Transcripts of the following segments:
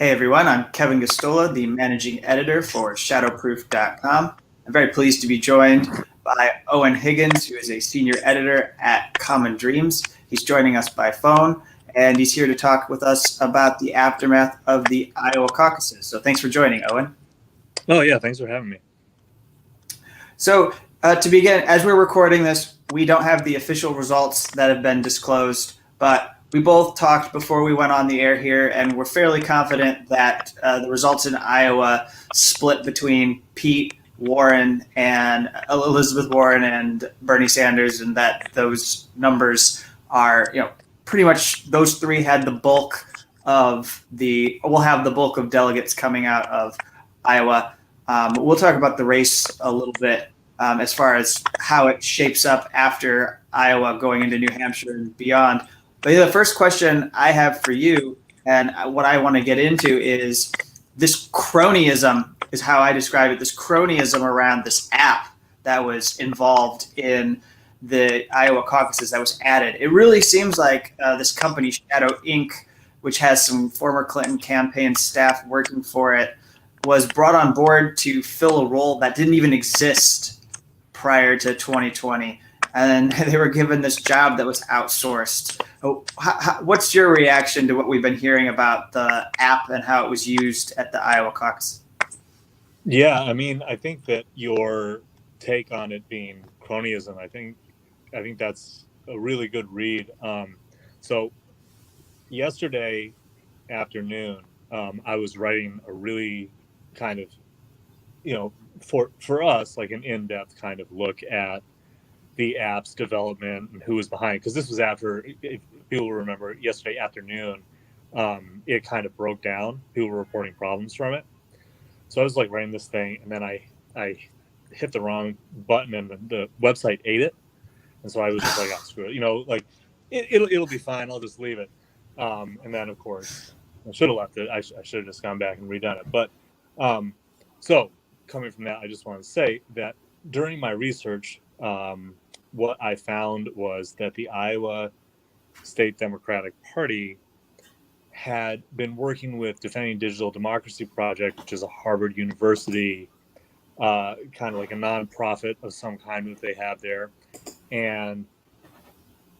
Hey everyone, I'm Kevin Gosztola, the managing editor for Shadowproof.com. I'm very pleased to be joined by Eoin Higgins, who is a senior editor at Common Dreams. He's joining us by phone, and he's here to talk with us about the aftermath of the Iowa caucuses. So thanks for joining, Eoin. Oh, yeah, thanks for having me. So to begin, as we're recording this, we don't have the official results that have been disclosed, but we both talked before we went on the air here, and we're fairly confident that the results in Iowa split between Pete, Warren, and Elizabeth Warren and Bernie Sanders, and that those numbers are, pretty much those three had the bulk of will have the bulk of delegates coming out of Iowa. We'll talk about the race a little bit as far as how it shapes up after Iowa going into New Hampshire and beyond. But the first question I have for you, and what I want to get into, is this cronyism, is how I describe it, this cronyism around this app that was involved in the Iowa caucuses that was added. It really seems like this company, Shadow Inc., which has some former Clinton campaign staff working for it, was brought on board to fill a role that didn't even exist prior to 2020. And they were given this job that was outsourced. What's your reaction to what we've been hearing about the app and how it was used at the Iowa caucus? Yeah, I mean, I think that your take on it being cronyism, I think that's a really good read. So yesterday afternoon, I was writing a really kind of, for us, like an in-depth kind of look at the app's development and who was behind, because this was after, if people remember, yesterday afternoon, it kind of broke down. People were reporting problems from it. So I was like writing this thing, and then I hit the wrong button, and the website ate it. And so I was just like, oh, screw it. Like it'll be fine. I'll just leave it. And then, of course, I should have left it. I should have just gone back and redone it. But so coming from that, I just want to say that during my research, what I found was that the Iowa State Democratic Party had been working with Defending Digital Democracy Project, which is a Harvard University, kind of like a nonprofit of some kind that they have there. And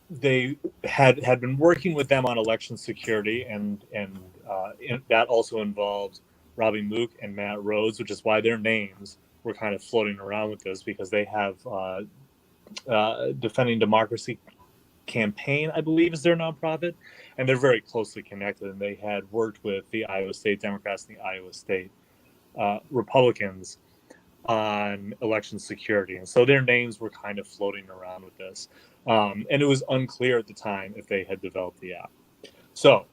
they had been working with them on election security, and that also involved Robbie Mook and Matt Rhodes, which is why their names were kind of floating around with this, because they have Defending Democracy Campaign, I believe, is their nonprofit, and they're very closely connected. And they had worked with the Iowa State Democrats and the Iowa State Republicans on election security, and so their names were kind of floating around with this. And it was unclear at the time if they had developed the app. So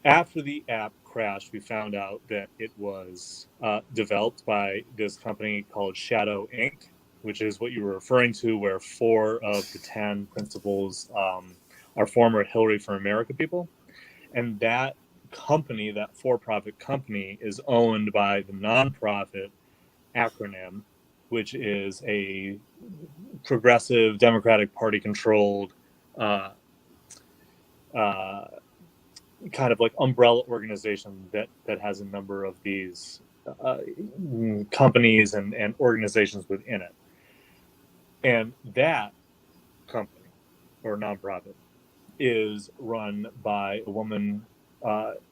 after the app crashed, we found out that it was developed by this company called Shadow Inc., which is what you were referring to, where 4 of the 10 principals are former Hillary for America people. And that company, that for-profit company, is owned by the nonprofit Acronym, which is a progressive Democratic Party controlled kind of like umbrella organization that has a number of these companies and organizations within it. And that company or nonprofit is run by a woman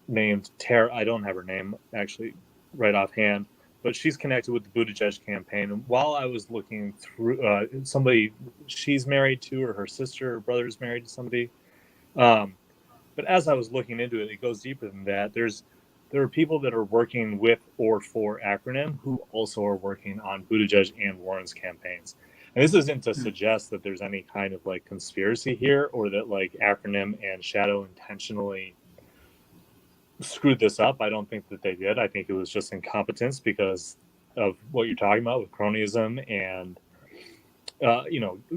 named Tara. I don't have her name actually right offhand, but she's connected with the Buttigieg campaign. And while I was looking through somebody she's married to, or her sister or brother is married to somebody. But as I was looking into it, it goes deeper than that. There are people that are working with or for Acronym who also are working on Buttigieg and Warren's campaigns. And this isn't to suggest that there's any kind of like conspiracy here, or that like Acronym and Shadow intentionally screwed this up. I don't think that they did. I think it was just incompetence because of what you're talking about with cronyism and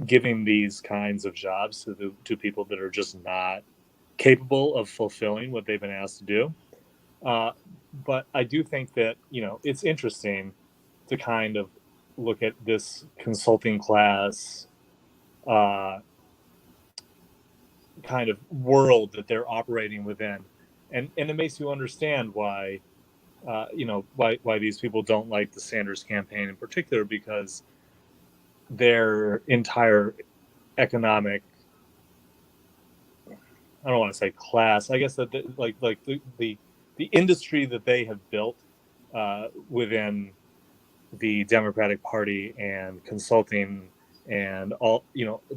giving these kinds of jobs to people that are just not capable of fulfilling what they've been asked to do. But I do think that it's interesting to kind of look at this consulting class kind of world that they're operating within, and it makes you understand why, why these people don't like the Sanders campaign in particular, because their entire economic, I don't want to say class, I guess that the industry that they have built within the Democratic Party and consulting and all,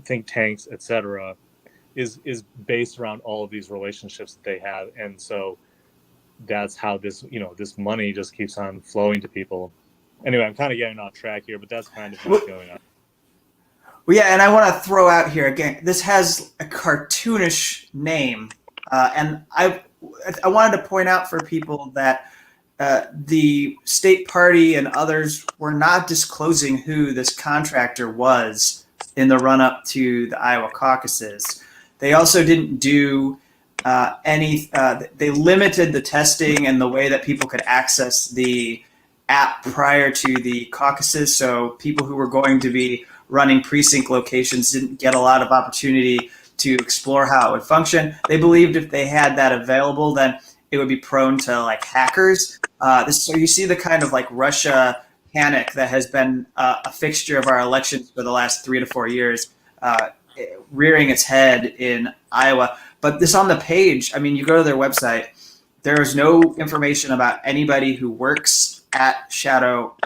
think tanks, etc., is based around all of these relationships that they have, and so that's how this money just keeps on flowing to people. Anyway, I'm kind of getting off track here, but that's kind of what's Well, going on. well, yeah, and I want to throw out here again. This has a cartoonish name, and I wanted to point out for people that the state party and others were not disclosing who this contractor was in the run up to the Iowa caucuses. They also didn't do any. They limited the testing and the way that people could access the app prior to the caucuses. So people who were going to be running precinct locations didn't get a lot of opportunity to explore how it would function. They believed if they had that available, then it would be prone to like hackers. So you see the kind of like Russia panic that has been a fixture of our elections for the last 3 to 4 years, rearing its head in Iowa. But this on the page, I mean, you go to their website, there is no information about anybody who works at Shadow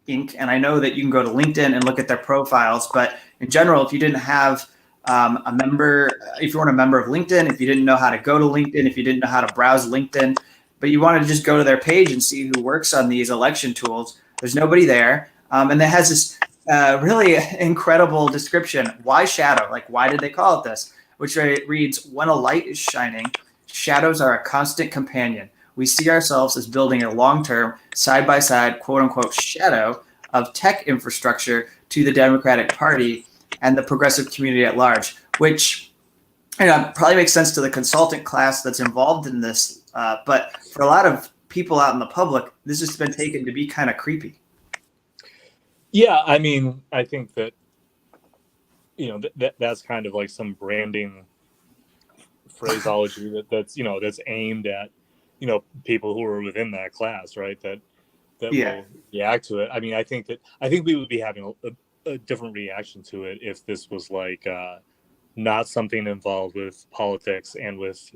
Inc. And I know that you can go to LinkedIn and look at their profiles, but in general, if you didn't have a member, if you weren't a member of LinkedIn, if you didn't know how to go to LinkedIn, if you didn't know how to browse LinkedIn, but you wanted to just go to their page and see who works on these election tools, there's nobody there. And it has this really incredible description. Why Shadow? Like, why did they call it this? Which reads, when a light is shining, shadows are a constant companion. We see ourselves as building a long-term, side-by-side, quote-unquote, shadow of tech infrastructure to the Democratic Party and the progressive community at large, which probably makes sense to the consultant class that's involved in this. But for a lot of people out in the public, this has been taken to be kind of creepy. Yeah, I mean, I think that that's kind of like some branding phraseology that's aimed at people who are within that class, right? That Yeah. will react to it. I mean, I think we would be having a different reaction to it if this was like not something involved with politics and with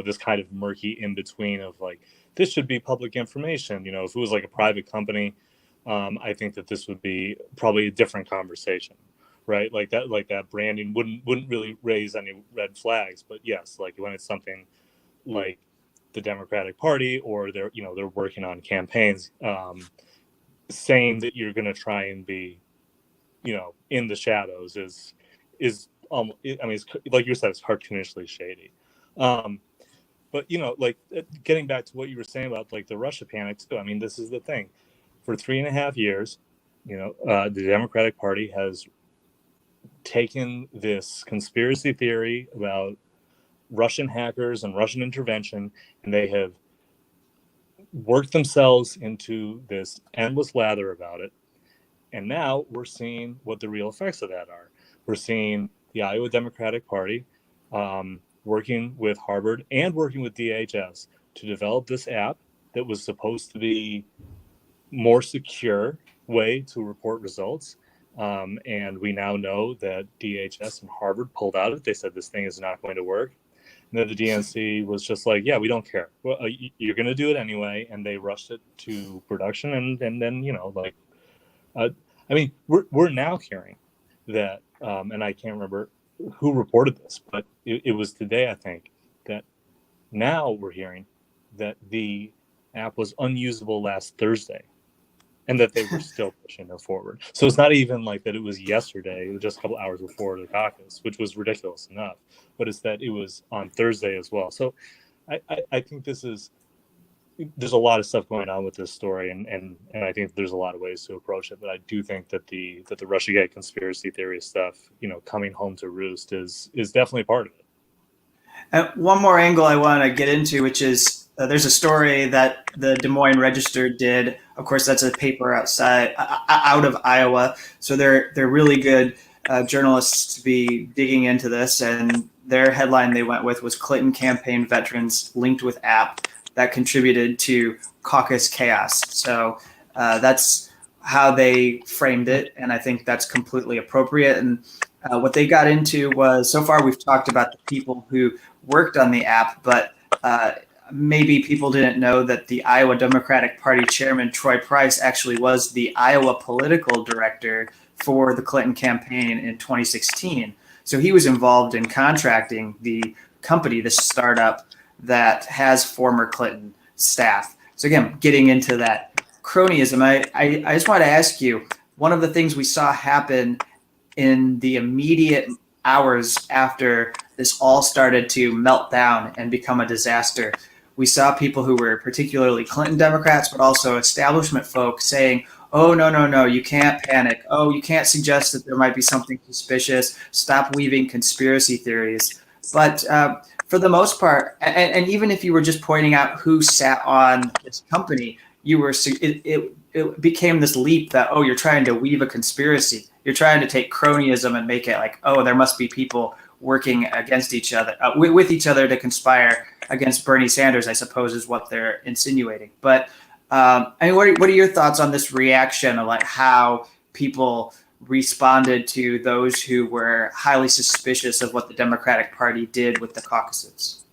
this kind of murky in between of like, this should be public information. If it was like a private company, I think that this would be probably a different conversation, right? Like that branding wouldn't really raise any red flags. But yes, like when it's something like the Democratic Party, or they're working on campaigns, saying that you're going to try and be in the shadows is I mean, it's, like you said, it's cartoonishly shady. But like getting back to what you were saying about like the Russia panic too. I mean, this is the thing. For 3.5 years, the Democratic Party has taken this conspiracy theory about Russian hackers and Russian intervention, and they have worked themselves into this endless lather about it. And now we're seeing what the real effects of that are. We're seeing the Iowa Democratic Party working with Harvard and working with DHS to develop this app that was supposed to be more secure way to report results. And we now know that DHS and Harvard pulled out of it. They said this thing is not going to work. And then the DNC was just like, yeah, we don't care. Well, you're going to do it anyway. And they rushed it to production. And then, I mean, we're now hearing that, and I can't remember who reported this, but it was today, I think, that now we're hearing that the app was unusable last Thursday, and that they were still pushing it forward. So it's not even like that it was yesterday, it was just a couple hours before the caucus, which was ridiculous enough, but it's that it was on Thursday as well. So I think there's a lot of stuff going on with this story, and I think there's a lot of ways to approach it. But I do think that the Russiagate conspiracy theory stuff, coming home to roost is definitely part of it. And one more angle I want to get into, which is there's a story that the Des Moines Register did. Of course, that's a paper out of Iowa, so they're really good journalists to be digging into this. And their headline they went with was Clinton campaign veterans linked with app that contributed to caucus chaos. So that's how they framed it, and I think that's completely appropriate. And what they got into was, so far we've talked about the people who worked on the app, but maybe people didn't know that the Iowa Democratic Party chairman, Troy Price, actually was the Iowa political director for the Clinton campaign in 2016. So he was involved in contracting the company, the startup that has former Clinton staff. So again, getting into that cronyism, I just want to ask you, one of the things we saw happen in the immediate hours after this all started to melt down and become a disaster, we saw people who were particularly Clinton Democrats, but also establishment folk saying, oh, no, you can't panic. Oh, you can't suggest that there might be something suspicious. Stop weaving conspiracy theories. But for the most part, and even if you were just pointing out who sat on this company, it became this leap that, oh, you're trying to weave a conspiracy. You're trying to take cronyism and make it like, oh, there must be people working against each other, with each other to conspire against Bernie Sanders, I suppose, is what they're insinuating. But I mean, what are your thoughts on this reaction of like how people responded to those who were highly suspicious of what the Democratic Party did with the caucuses?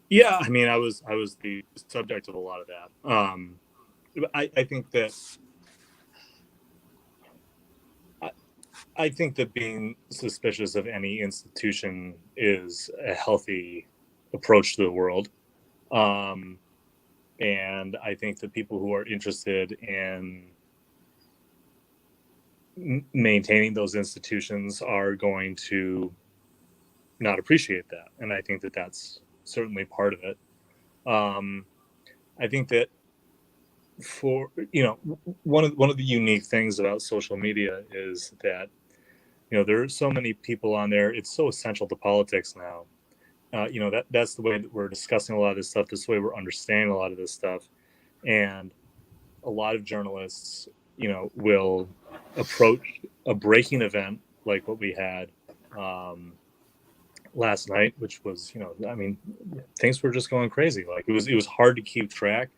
Yeah, I mean, I was the subject of a lot of that. I think that I think that being suspicious of any institution is a healthy approach to the world. And I think that people who are interested in maintaining those institutions are going to not appreciate that. And I think that that's certainly part of it. I think that for, one of the unique things about social media is that, there are so many people on there. It's so essential to politics now. That's the way that we're discussing a lot of this stuff. That's the way we're understanding a lot of this stuff. And a lot of journalists, will approach a breaking event like what we had last night, which was, things were just going crazy. Like it was hard to keep track.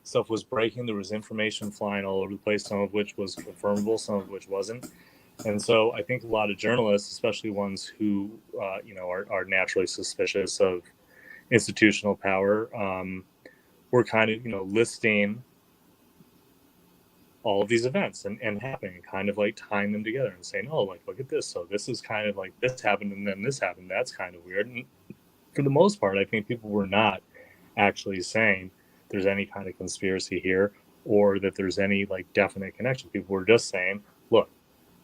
Stuff was breaking. There was information flying all over the place, some of which was confirmable, some of which wasn't. And so I think a lot of journalists, especially ones who, are naturally suspicious of institutional power, were kind of, listing all of these events and happening, kind of like tying them together and saying, oh, like, look at this. So this is kind of like this happened and then this happened. That's kind of weird. And for the most part, I think people were not actually saying there's any kind of conspiracy here or that there's any like definite connection. People were just saying, look,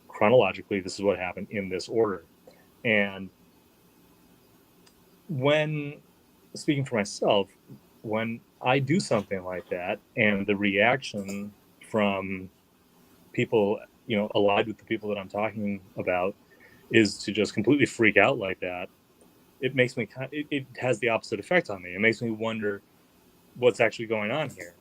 chronologically, this is what happened in this order. And when, speaking for myself, when I do something like that and the reaction from people, allied with the people that I'm talking about is to just completely freak out like that, it makes me it has the opposite effect on me. It makes me wonder what's actually going on here.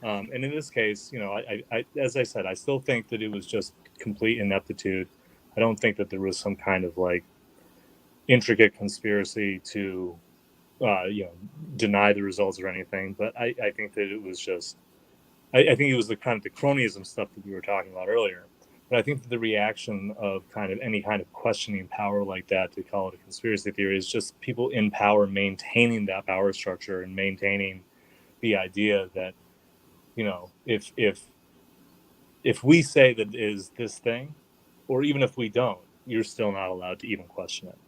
And in this case, I as I said, I still think that it was just complete ineptitude. I don't think that there was some kind of like intricate conspiracy to, deny the results or anything. But I think that it was just, I think it was the kind of the cronyism stuff that we were talking about earlier. But I think that the reaction of kind of any kind of questioning power like that, to call it a conspiracy theory, is just people in power maintaining that power structure and maintaining the idea that, if we say that is this thing, or even if we don't, you're still not allowed to even question it.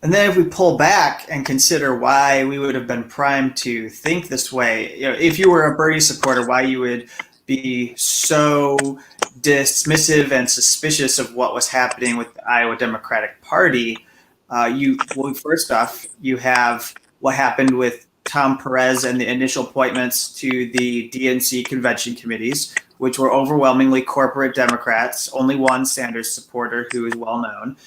And then if we pull back and consider why we would have been primed to think this way, if you were a Bernie supporter, why you would be so dismissive and suspicious of what was happening with the Iowa Democratic Party, first off, you have what happened with Tom Perez and the initial appointments to the DNC convention committees, which were overwhelmingly corporate Democrats, only one Sanders supporter who is well known.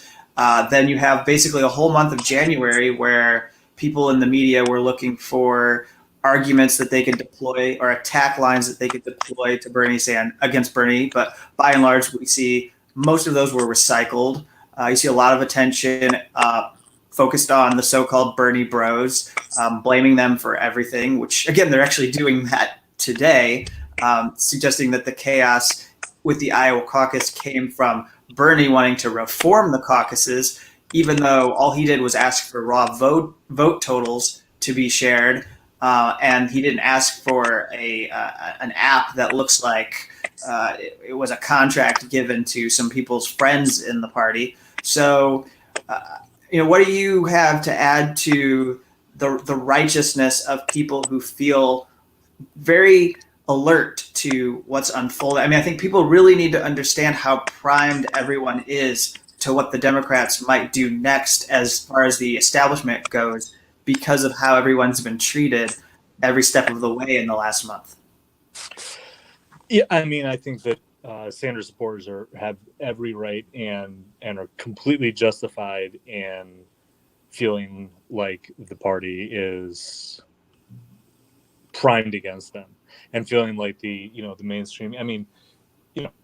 Then you have basically a whole month of January where people in the media were looking for arguments that they could deploy or attack lines that they could deploy to against Bernie. But by and large, we see most of those were recycled. You see a lot of attention focused on the so-called Bernie bros, blaming them for everything, which, again, they're actually doing that today, suggesting that the chaos with the Iowa caucus came from Bernie wanting to reform the caucuses, even though all he did was ask for raw vote totals to be shared, and he didn't ask for an app that looks like it was a contract given to some people's friends in the party. So, what do you have to add to the righteousness of people who feel very alert to what's unfolding? I mean, I think people really need to understand how primed everyone is to what the Democrats might do next as far as the establishment goes, because of how everyone's been treated every step of the way in the last month. Yeah, I mean, I think that Sanders supporters have every right and are completely justified in feeling like the party is primed against them, and feeling like the mainstream. I mean,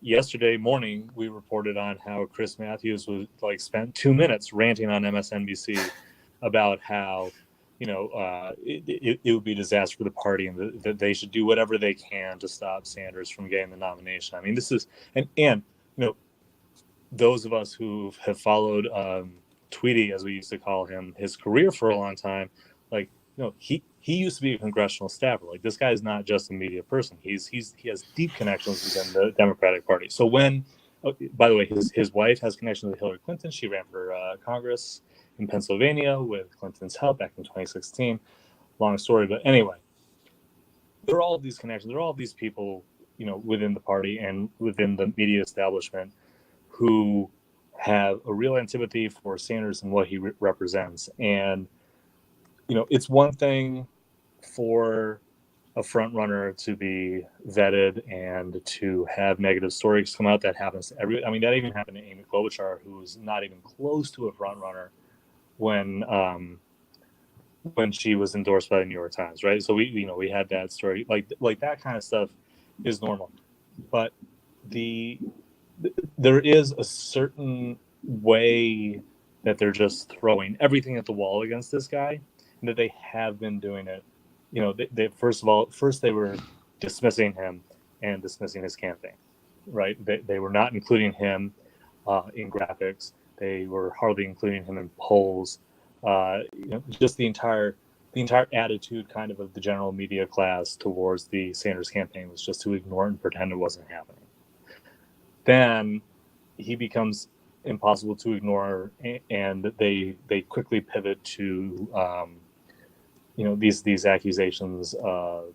yesterday morning we reported on how Chris Matthews was spent 2 minutes ranting on MSNBC about how it would be a disaster for the party, and that they should do whatever they can to stop Sanders from getting the nomination. I mean, this is and those of us who have followed Tweety, as we used to call him, his career for a long time, he used to be a congressional staffer. Like, this guy is not just a media person. He has deep connections within the Democratic Party. So when, by the way, his wife has connections with Hillary Clinton. She ran for Congress in Pennsylvania with Clinton's help back in 2016. Long story, but anyway, there are all of these connections. There are all of these people, within the party and within the media establishment who have a real antipathy for Sanders and what he represents. And it's one thing for a front runner to be vetted and to have negative stories come out. That happens to every. I mean, that even happened to Amy Klobuchar, who's not even close to a front runner when she was endorsed by the New York Times, right? So we had that story. Like that kind of stuff is normal, but there is a certain way that they're just throwing everything at the wall against this guy, and that they have been doing it. They first they were dismissing him and dismissing his campaign, right? They were not including him in graphics. They were hardly including him in polls. Just the entire attitude kind of the general media class towards the Sanders campaign was just to ignore it and pretend it wasn't happening. Then he becomes impossible to ignore, and they quickly pivot to these accusations of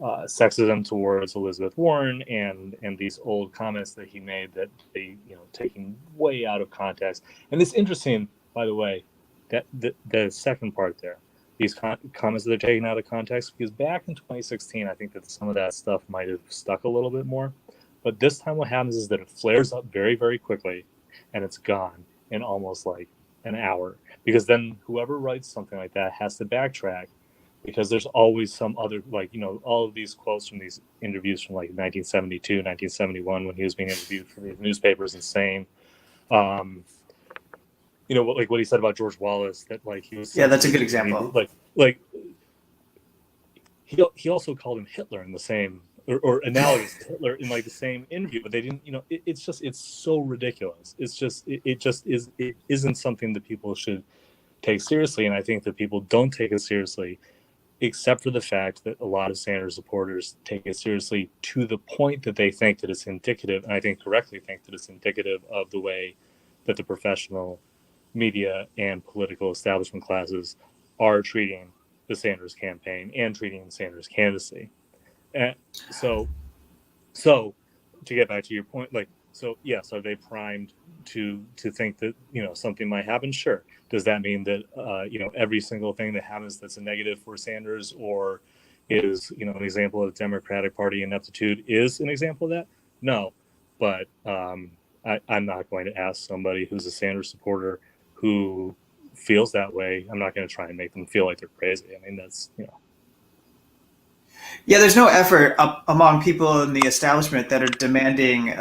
sexism towards Elizabeth Warren, and these old comments that he made that they taken way out of context. And it's interesting, by the way, that the second part there, these comments that are taken out of context, because back in 2016, I think that some of that stuff might have stuck a little bit more. But this time what happens is that it flares up very, very quickly, and it's gone in almost like an hour. Because then whoever writes something like that has to backtrack, because there's always some other, all of these quotes from these interviews from 1972, 1971, when he was being interviewed for these newspapers and saying, what he said about George Wallace, that he was. Yeah, that's a good example. He also called him Hitler in the same, or analogous to Hitler in the same interview, but they didn't. It's so ridiculous. It isn't something that people should take seriously, and I think that people don't take it seriously, except for the fact that a lot of Sanders supporters take it seriously to the point that they think that it's indicative, and I think correctly think that it's indicative of the way that the professional media and political establishment classes are treating the Sanders campaign and treating Sanders' candidacy. And so to get back to your point, yes, are they primed to think that something might happen? Sure. Does that mean that every single thing that happens that's a negative for Sanders, or is an example of the Democratic Party ineptitude, is an example of that? No, but I'm not going to ask somebody who's a Sanders supporter who feels that way. I'm not going to try and make them feel like they're crazy. I mean, that's Yeah, there's no effort among people in the establishment that are demanding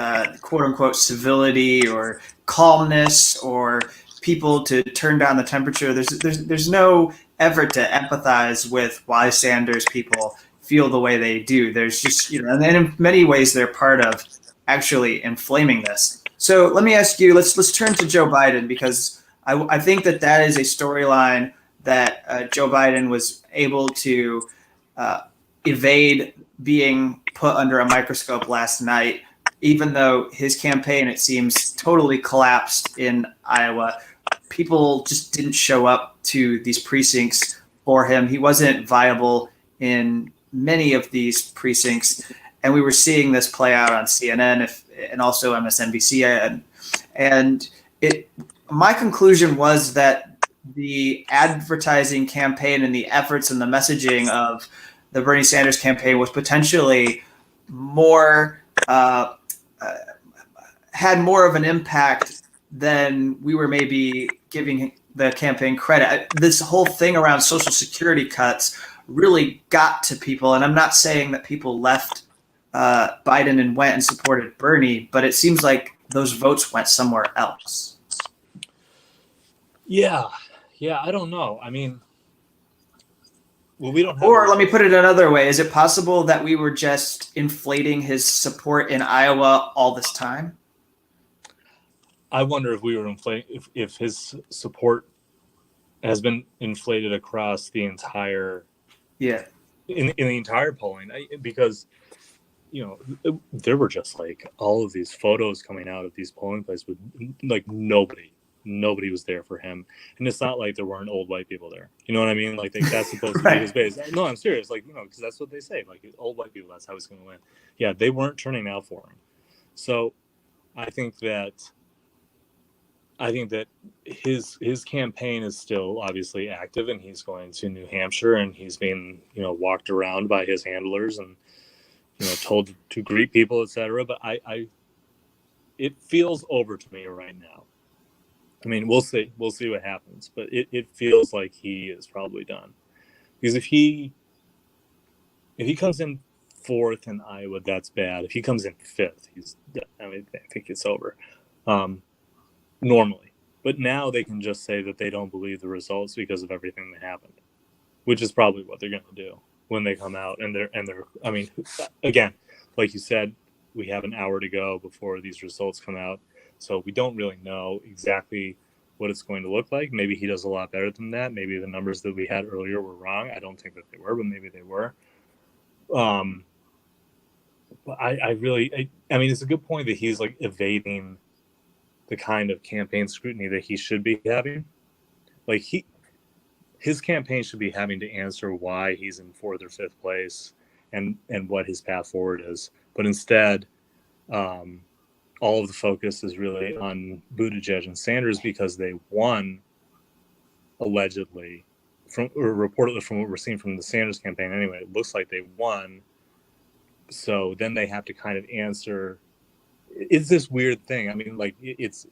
quote unquote civility or calmness or people to turn down the temperature. There's no effort to empathize with why Sanders people feel the way they do. There's just, and then in many ways they're part of actually inflaming this. So let me ask you, let's turn to Joe Biden, because I think that is a storyline that Joe Biden was able to uh, evade being put under a microscope last night, even though his campaign, it seems, totally collapsed in Iowa. People just didn't show up to these precincts for him. He wasn't viable in many of these precincts. And we were seeing this play out on CNN and also MSNBC. And my conclusion was that the advertising campaign and the efforts and the messaging of the Bernie Sanders campaign was potentially more had more of an impact than we were maybe giving the campaign credit. This whole thing around Social Security cuts really got to people, and I'm not saying that people left Biden and went and supported Bernie, but it seems like those votes went somewhere else. Yeah, I don't know. I mean, well, we don't have. Or let me put it another way: is it possible that we were just inflating his support in Iowa all this time? I wonder if we were inflating, if his support has been inflated across the entire, in the entire polling, because there were just like all of these photos coming out of these polling places with like nobody was there for him, and it's not like there weren't old white people there. You know what I mean? Like that's supposed to be his base. No, I'm serious. Like because that's what they say. Like old white people, that's how he's going to win. Yeah, they weren't turning out for him. So I think that his campaign is still obviously active, and he's going to New Hampshire, and he's being walked around by his handlers and told to greet people, etc. But it feels over to me right now. I mean, we'll see what happens, but it feels like he is probably done, because if he comes in fourth in Iowa, that's bad. If he comes in fifth, I think it's over. Normally, but now they can just say that they don't believe the results because of everything that happened, which is probably what they're going to do when they come out. And they're. I mean, again, like you said, we have an hour to go before these results come out, so we don't really know exactly what it's going to look like. Maybe he does a lot better than that. Maybe the numbers that we had earlier were wrong. I don't think that they were, but maybe they were. But I mean, it's a good point that he's like evading the kind of campaign scrutiny that he should be having. Like his campaign should be having to answer why he's in fourth or fifth place and what his path forward is. But instead, all of the focus is really on Buttigieg and Sanders, because they won allegedly reportedly from what we're seeing from the Sanders campaign. Anyway, it looks like they won. So then they have to kind of answer. It's this weird thing. I mean, like it's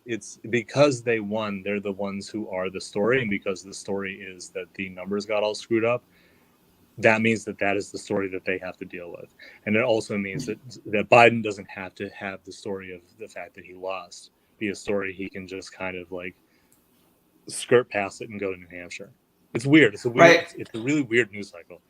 because they won, they're the ones who are the story, and because the story is that the numbers got all screwed up, that means that is the story that they have to deal with. And it also means that Biden doesn't have to have the story of the fact that he lost be a story he can just kind of like skirt past it and go to New Hampshire. It's weird. It's a really weird news cycle.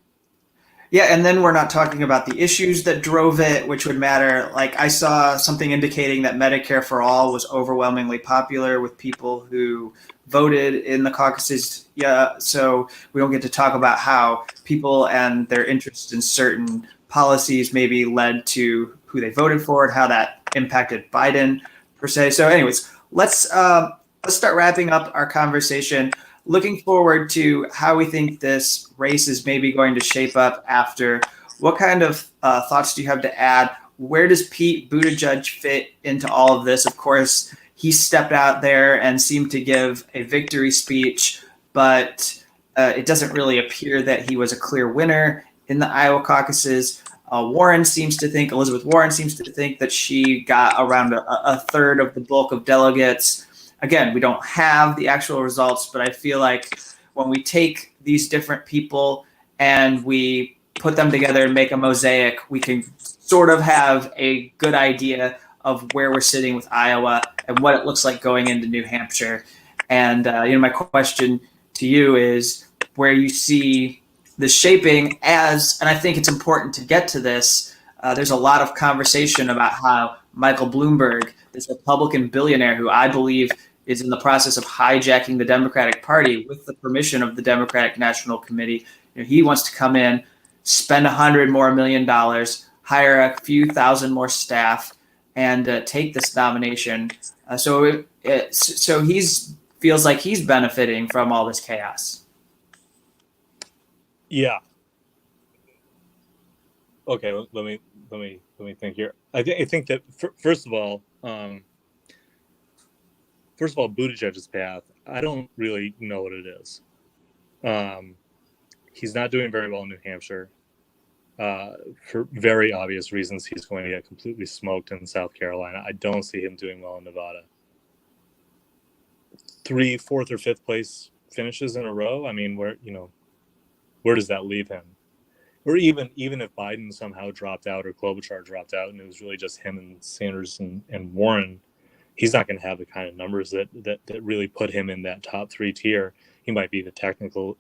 Yeah, and then we're not talking about the issues that drove it, which would matter. Like I saw something indicating that Medicare for All was overwhelmingly popular with people who voted in the caucuses. Yeah, so we don't get to talk about how people and their interest in certain policies maybe led to who they voted for and how that impacted Biden per se. So, anyways, let's start wrapping up our conversation. Looking forward to how we think this race is maybe going to shape up after. What kind of thoughts do you have to add? Where does Pete Buttigieg fit into all of this? Of course, he stepped out there and seemed to give a victory speech, but it doesn't really appear that he was a clear winner in the Iowa caucuses. Elizabeth Warren seems to think that she got around a third of the bulk of delegates. Again, we don't have the actual results, but I feel like when we take these different people and we put them together and make a mosaic, we can sort of have a good idea of where we're sitting with Iowa and what it looks like going into New Hampshire. And my question to you is where you see the shaping as, and I think it's important to get to this. There's a lot of conversation about how Michael Bloomberg, this Republican billionaire who I believe is in the process of hijacking the Democratic Party with the permission of the Democratic National Committee. He wants to come in, spend $100 million more, hire a few thousand more staff, and take this nomination. So he's feels like he's benefiting from all this chaos. Yeah. Okay. Let me think here. I think that first of all, Buttigieg's path, I don't really know what it is. He's not doing very well in New Hampshire. For very obvious reasons, he's going to get completely smoked in South Carolina. I don't see him doing well in Nevada. 3, 4th, or 5th place finishes in a row. I mean, where does that leave him? Or even if Biden somehow dropped out or Klobuchar dropped out and it was really just him and Sanders and Warren, he's not going to have the kind of numbers that really put him in that top 3 tier. He might be technically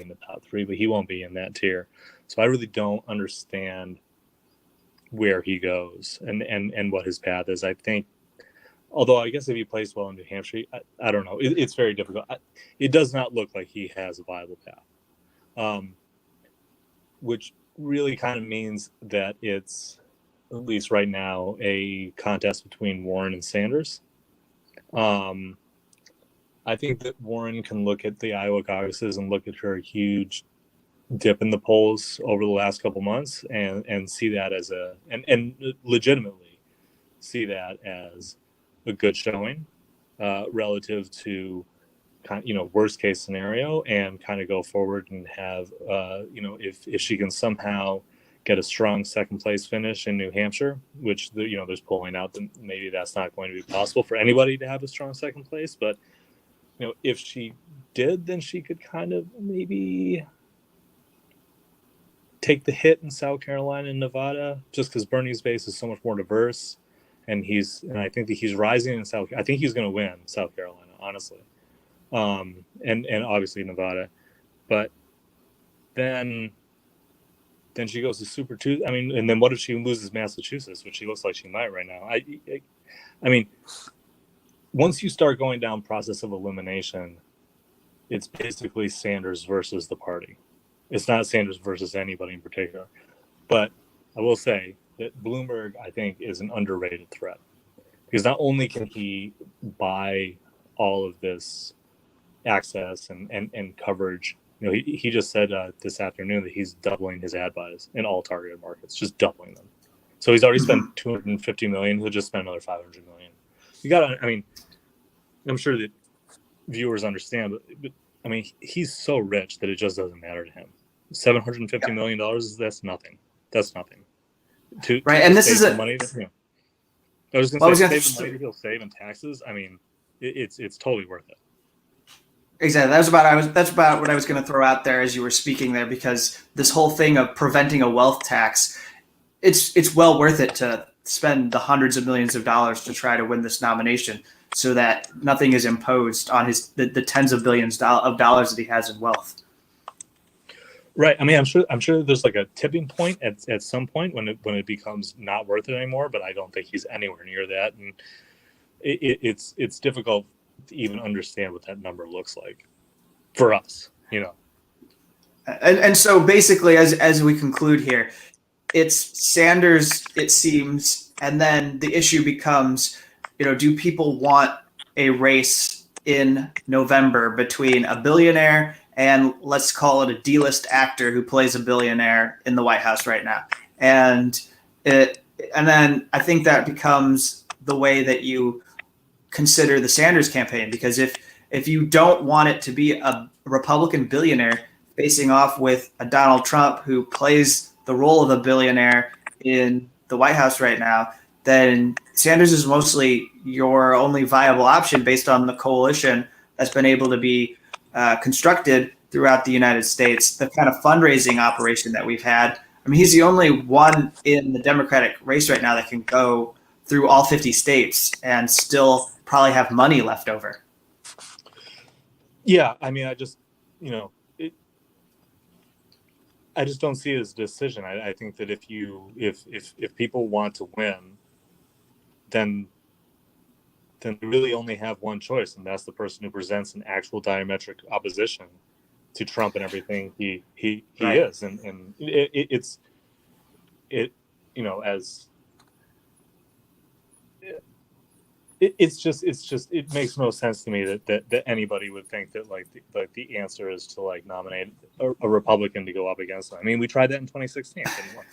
in the top 3, but he won't be in that tier. So I really don't understand where he goes and what his path is. I think, although I guess if he plays well in New Hampshire, I don't know. It's very difficult. It does not look like he has a viable path, which really kind of means that it's, at least right now, a contest between Warren and Sanders. I think that Warren can look at the Iowa caucuses and look at her huge dip in the polls over the last couple months and see that as and legitimately see that as a good showing relative to worst case scenario, and kind of go forward and have if she can somehow get a strong second place finish in New Hampshire, which there's polling out that maybe that's not going to be possible for anybody to have a strong second place, but if she did, then she could kind of maybe take the hit in South Carolina and Nevada, just because Bernie's base is so much more diverse, and I think that he's rising in South. I think he's going to win South Carolina, honestly, and obviously Nevada, but then she goes to Super Tuesday. I mean, and then what if she loses Massachusetts, which she looks like she might right now? I mean, once you start going down process of elimination, it's basically Sanders versus the party. It's not Sanders versus anybody in particular. But I will say that Bloomberg, I think, is an underrated threat, because not only can he buy all of this access and coverage. He just said this afternoon that he's doubling his ad buys in all targeted markets, just doubling them. So he's already spent $250 million. He'll just spend another $500 million. I'm sure that viewers understand, but I mean, he's so rich that it just doesn't matter to him. $750 million, that's nothing. That's nothing. And this is money. I was going to say, save the money he'll save in taxes. I mean, it's totally worth it. Exactly. That's about what I was going to throw out there as you were speaking there, because this whole thing of preventing a wealth tax, it's well worth it to spend the hundreds of millions of dollars to try to win this nomination, so that nothing is imposed on the tens of billions of dollars that he has in wealth. Right. I mean, I'm sure there's like a tipping point at some point when it becomes not worth it anymore, but I don't think he's anywhere near that, and it's difficult to even understand what that number looks like for us, And so basically, as we conclude here, it's Sanders, it seems, and then the issue becomes, do people want a race in November between a billionaire and, let's call it, a D-list actor who plays a billionaire in the White House right now? And then I think that becomes the way that you consider the Sanders campaign, because if you don't want it to be a Republican billionaire facing off with a Donald Trump who plays the role of a billionaire in the White House right now, then Sanders is mostly your only viable option based on the coalition that's been able to be constructed throughout the United States, the kind of fundraising operation that we've had. I mean, he's the only one in the Democratic race right now that can go through all 50 states and still probably have money left over. Yeah, I mean, I just, I just don't see it as a decision. I think that if people want to win, then they really only have one choice, and that's the person who presents an actual diametric opposition to Trump and everything he Right. is, and it's it makes no sense to me that anybody would think that the answer is to like nominate a Republican to go up against them. I mean, we tried that in 2016. Didn't work.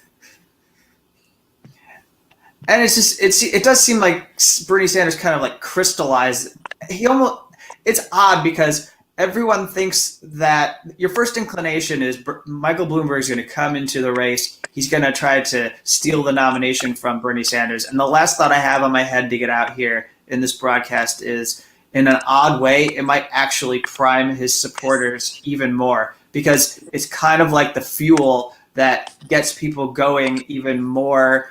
And it does seem like Bernie Sanders kind of like crystallized. It's odd because everyone thinks that your first inclination is Michael Bloomberg is going to come into the race. He's going to try to steal the nomination from Bernie Sanders. And the last thought I have on my head to get out here in this broadcast is, in an odd way, it might actually prime his supporters even more, because it's kind of like the fuel that gets people going even more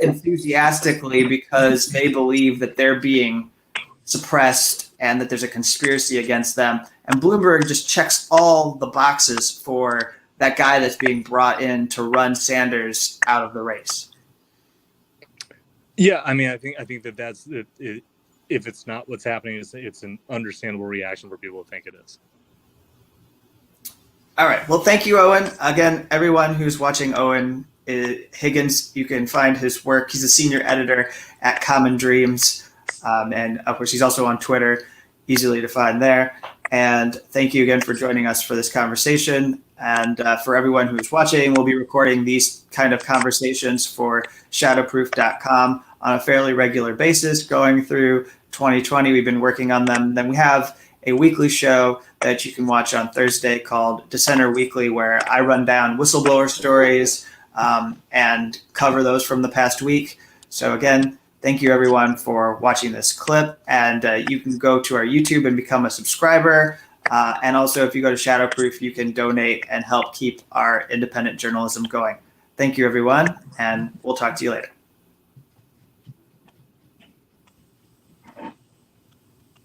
enthusiastically, because they believe that they're being suppressed and that there's a conspiracy against them. And Bloomberg just checks all the boxes for that guy that's being brought in to run Sanders out of the race. Yeah, I mean, I think that's it. If it's not what's happening, it's an understandable reaction for people to think it is. All right. Well, thank you, Eoin. Again, everyone who's watching Eoin Higgins, you can find his work. He's a senior editor at Common Dreams. And of course, he's also on Twitter, easily to find there. And thank you again for joining us for this conversation. And for everyone who's watching, we'll be recording these kind of conversations for Shadowproof.com on a fairly regular basis going through 2020. We've been working on them. Then we have a weekly show that you can watch on Thursday called Dissenter Weekly, where I run down whistleblower stories and cover those from the past week. So again, thank you everyone for watching this clip. And you can go to our YouTube and become a subscriber. And also, if you go to Shadowproof, you can donate and help keep our independent journalism going. Thank you, everyone, and we'll talk to you later.